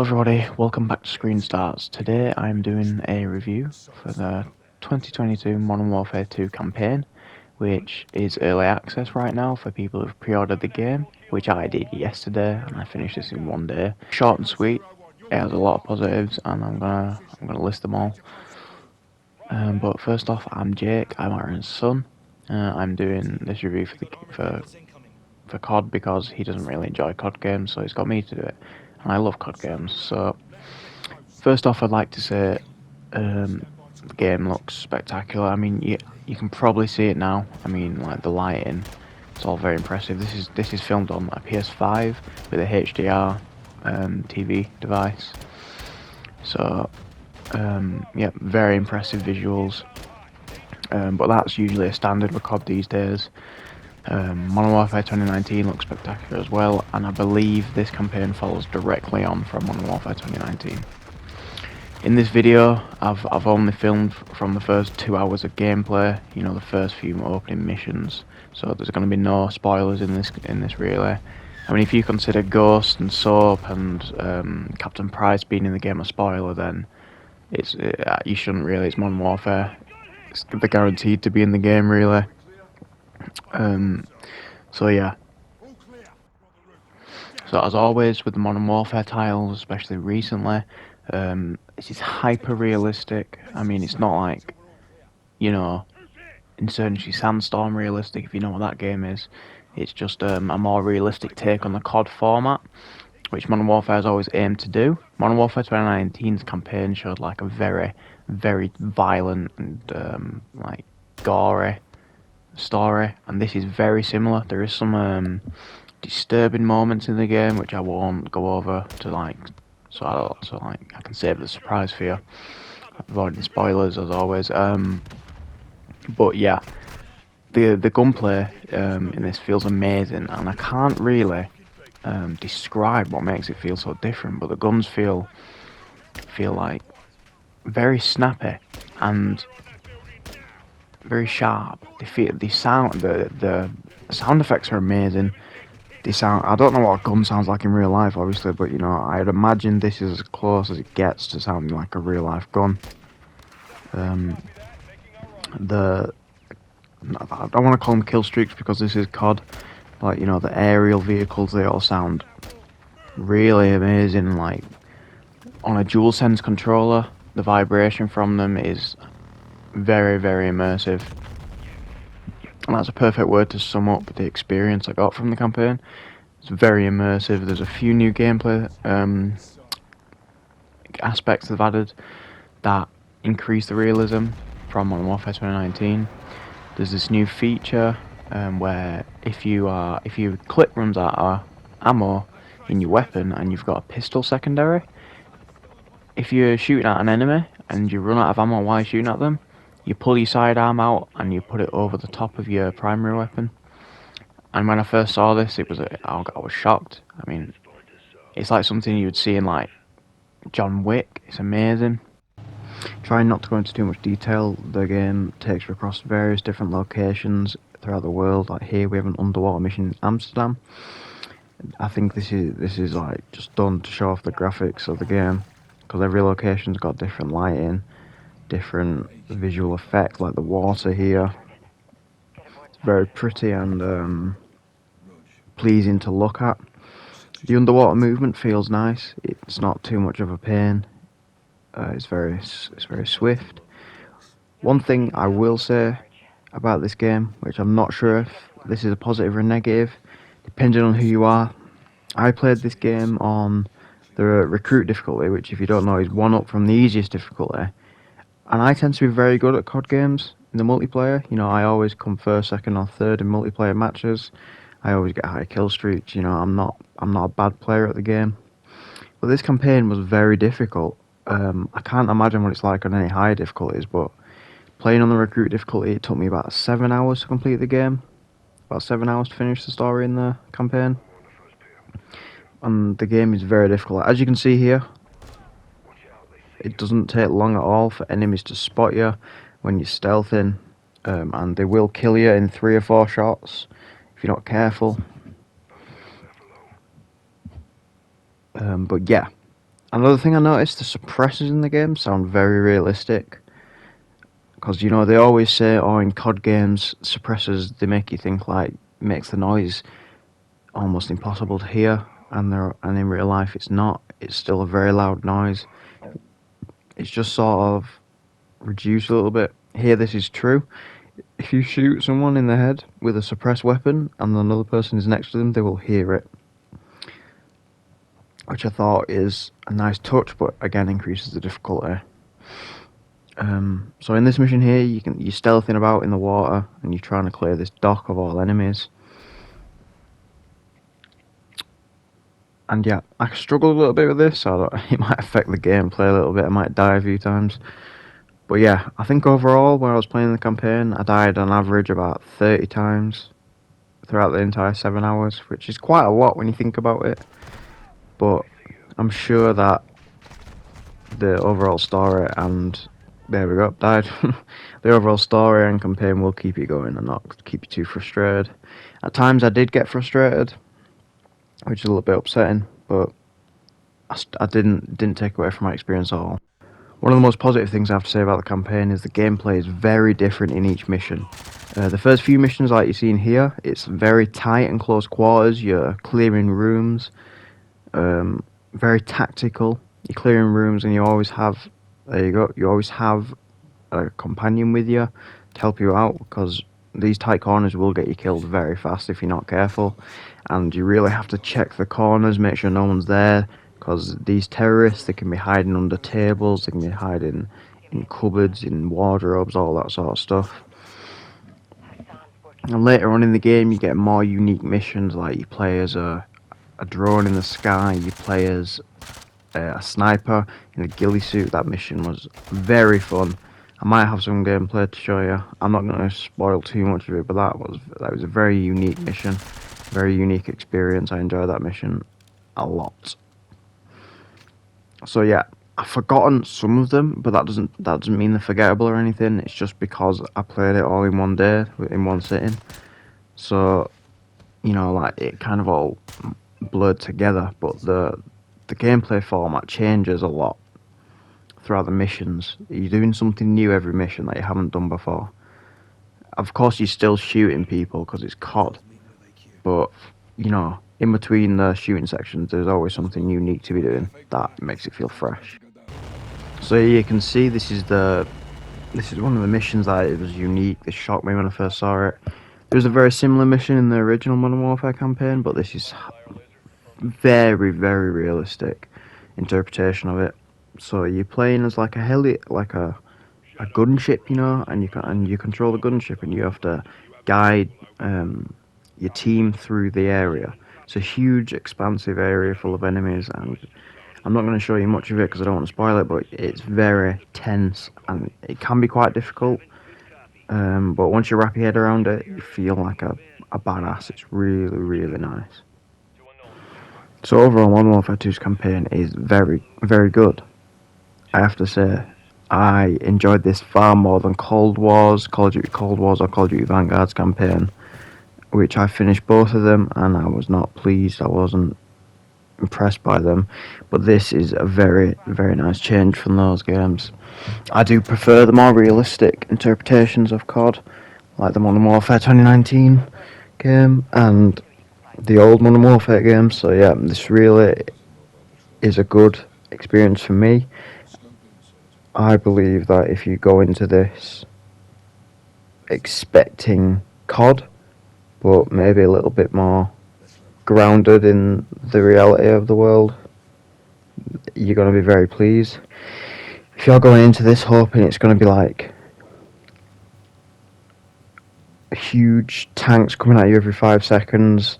everybody, welcome back to Screenstars. Today I'm doing a review for the 2022 Modern Warfare 2 campaign, which is early access right now for people who've pre-ordered the game, which I did yesterday, and I finished this in one day. Short and sweet, it has a lot of positives, and I'm gonna list them all. But first off, I'm Jake, I'm Aaron's son. I'm doing this review for COD because he doesn't really enjoy COD games, so he's got me to do it. And I love COD games, so first off I'd like to say the game looks spectacular. I mean, you can probably see it now. I mean, like the lighting, it's all very impressive. This is filmed on a PS5 with a HDR TV device. So yeah, very impressive visuals. But that's usually a standard with COD these days. Modern Warfare 2019 looks spectacular as well, and I believe this campaign follows directly on from Modern Warfare 2019. In this video, I've only filmed from the first 2 hours of gameplay, you know, the first few opening missions, so there's going to be no spoilers in this really. I mean, if you consider Ghost and Soap and Captain Price being in the game a spoiler, then you shouldn't really. It's Modern Warfare. They're guaranteed to be in the game really. So yeah. So as always with the Modern Warfare titles, especially recently, this is hyper realistic. I mean, it's not like, you know, Insurgency Sandstorm realistic, if you know what that game is. It's just a more realistic take on the COD format, which Modern Warfare has always aimed to do. Modern Warfare 2019's campaign showed like a very, very violent and like gory story, and this is very similar. There is some disturbing moments in the game which I won't go over to so I can save the surprise for you, avoiding spoilers as always. But yeah, the gunplay in this feels amazing, and I can't really describe what makes it feel so different, but the guns feel like very snappy and very sharp. The sound effects are amazing. I don't know what a gun sounds like in real life, obviously, but you know, I'd imagine this is as close as it gets to sounding like a real life gun. I don't want to call them kill streaks because this is COD. Like, you know, the aerial vehicles, they all sound really amazing. Like on a DualSense controller, the vibration from them is very, very immersive, and that's a perfect word to sum up the experience I got from the campaign. It's very immersive. There's a few new gameplay aspects they've added that increase the realism from Modern Warfare 2019. There's this new feature where if your clip runs out of ammo in your weapon and you've got a pistol secondary, if you're shooting at an enemy and you run out of ammo while you're shooting at them, you pull your sidearm out and you put it over the top of your primary weapon. And when I first saw this, I was shocked. I mean, it's like something you would see in like John Wick. It's amazing. Trying not to go into too much detail, the game takes you across various different locations throughout the world. Like here, we have an underwater mission in Amsterdam. I think this is like just done to show off the graphics of the game, because every location's got different lighting, different visual effects. Like the water here, it's very pretty and pleasing to look at. The underwater movement feels nice. It's not too much of a pain. It's very swift. One thing I will say about this game, which I'm not sure if this is a positive or a negative, depending on who you are. I played this game on the recruit difficulty, which if you don't know is one up from the easiest difficulty. And I tend to be very good at COD games in the multiplayer. You know, I always come first, second or third in multiplayer matches. I always get high kill streaks. You know, I'm not a bad player at the game. But this campaign was very difficult. I can't imagine what it's like on any higher difficulties, but playing on the recruit difficulty, it took me about 7 hours to complete the game. About 7 hours to finish the story in the campaign. And the game is very difficult. As you can see here, it doesn't take long at all for enemies to spot you when you're stealthing, and they will kill you in 3 or 4 shots if you're not careful. But yeah, Another thing I noticed, the suppressors in the game sound very realistic. Because, you know, they always say, oh, in COD games, suppressors, they make you think like, makes the noise almost impossible to hear. And in real life, it's not. It's still a very loud noise. It's just sort of reduced a little bit. Here, this is true. If you shoot someone in the head with a suppressed weapon and another person is next to them, they will hear it. Which I thought is a nice touch, but again increases the difficulty. So in this mission here, you're stealthing about in the water and you're trying to clear this dock of all enemies. And yeah, I struggled a little bit with this, so it might affect the gameplay a little bit. I might die a few times. But yeah, I think overall, when I was playing the campaign, I died on average about 30 times throughout the entire 7 hours, which is quite a lot when you think about it. But I'm sure that the overall story and... There we go, died. The overall story and campaign will keep you going and not keep you too frustrated. At times I did get frustrated, which is a little bit upsetting, but I didn't take away from my experience at all. One of the most positive things I have to say about the campaign is the gameplay is very different in each mission. The first few missions, like you've seen here, it's very tight and close quarters. You're clearing rooms, very tactical. You're clearing rooms, and you always have. There you go. You always have a companion with you to help you out, because these tight corners will get you killed very fast if you're not careful, and you really have to check the corners, make sure no one's there, because these terrorists, they can be hiding under tables, they can be hiding in cupboards, in wardrobes, all that sort of stuff. And later on in the game, you get more unique missions, like you play as a drone in the sky, you play as a sniper in a ghillie suit. That mission was very fun. I might have some gameplay to show you. I'm not going to spoil too much of it, but that was a very unique mission, very unique experience. I enjoyed that mission a lot. So yeah, I've forgotten some of them, but that doesn't mean they're forgettable or anything. It's just because I played it all in one day, in one sitting. So, you know, like it kind of all blurred together, but the gameplay format changes a lot throughout the missions. You're doing something new every mission that you haven't done before. Of course, you're still shooting people because it's COD, but you know, in between the shooting sections, there's always something unique to be doing that makes it feel fresh. So you can see this is one of the missions that it was unique. This shocked me when I first saw it. There was a very similar mission in the original Modern Warfare campaign, but this is very, very realistic interpretation of it. So you're playing as like a gunship, you know, and you control the gunship, and you have to guide your team through the area. It's a huge, expansive area full of enemies, and I'm not going to show you much of it because I don't want to spoil it, but it's very tense and it can be quite difficult. But once you wrap your head around it, you feel like a badass. It's really, really nice. So overall, Modern Warfare 2's campaign is very, very good. I have to say, I enjoyed this far more than Cold Wars, Call of Duty Cold Wars, or Call of Duty Vanguard's campaign, which I finished both of them, and I was not pleased. I wasn't impressed by them. But this is a very, very nice change from those games. I do prefer the more realistic interpretations of COD, like the Modern Warfare 2019 game, and the old Modern Warfare games. So yeah, this really is a good experience for me. I believe that if you go into this expecting COD, but maybe a little bit more grounded in the reality of the world, you're going to be very pleased. If you're going into this hoping it's going to be like huge tanks coming at you every 5 seconds,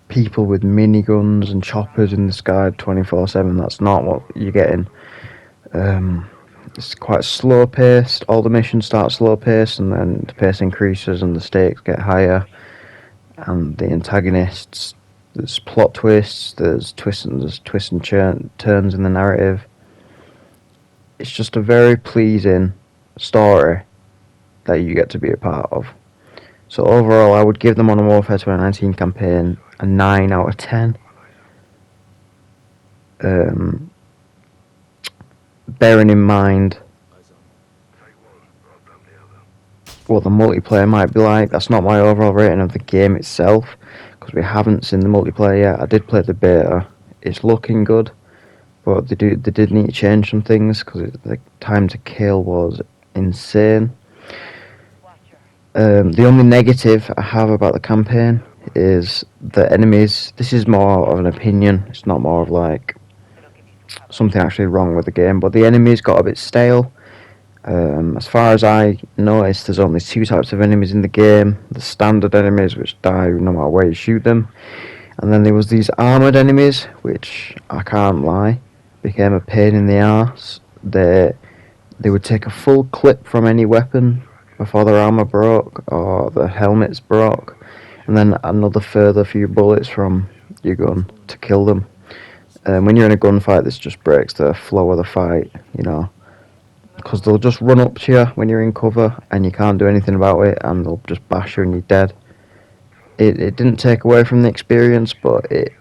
people with miniguns and choppers in the sky 24/7. That's not what you're getting. It's quite slow paced. All the missions start slow paced, and then the pace increases and the stakes get higher. And the antagonists, there's plot twists, there's twists and turns in the narrative. It's just a very pleasing story that you get to be a part of. So overall, I would give the Modern Warfare 2019 campaign a 9 out of 10. Um, bearing in mind what the multiplayer might be like, that's not my overall rating of the game itself, because we haven't seen the multiplayer yet. I did play the beta. It's looking good, but they did need to change some things, because the time to kill was insane. The only negative I have about the campaign is the enemies. This is more of an opinion. It's not more of like something actually wrong with the game, but the enemies got a bit stale. As far as I noticed, there's only two types of enemies in the game. The standard enemies, which die no matter where you shoot them, and then there was these armoured enemies, which, I can't lie, became a pain in the arse. They would take a full clip from any weapon before their armour broke, or the helmets broke, and then another further few bullets from your gun to kill them. When you're in a gunfight, this just breaks the flow of the fight, you know, because they'll just run up to you when you're in cover and you can't do anything about it, and they'll just bash you and you're dead. It didn't take away from the experience, but it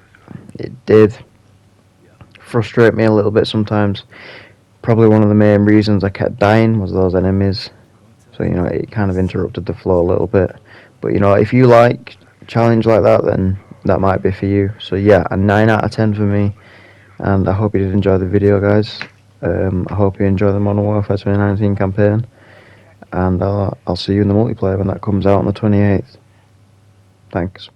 did frustrate me a little bit sometimes. Probably one of the main reasons I kept dying was those enemies. So, you know, it kind of interrupted the flow a little bit. But, you know, if you like a challenge like that, then that might be for you. So, yeah, a 9 out of 10 for me. And I hope you did enjoy the video, guys. I hope you enjoy the Modern Warfare 2019 campaign. And I'll see you in the multiplayer when that comes out on the 28th. Thanks.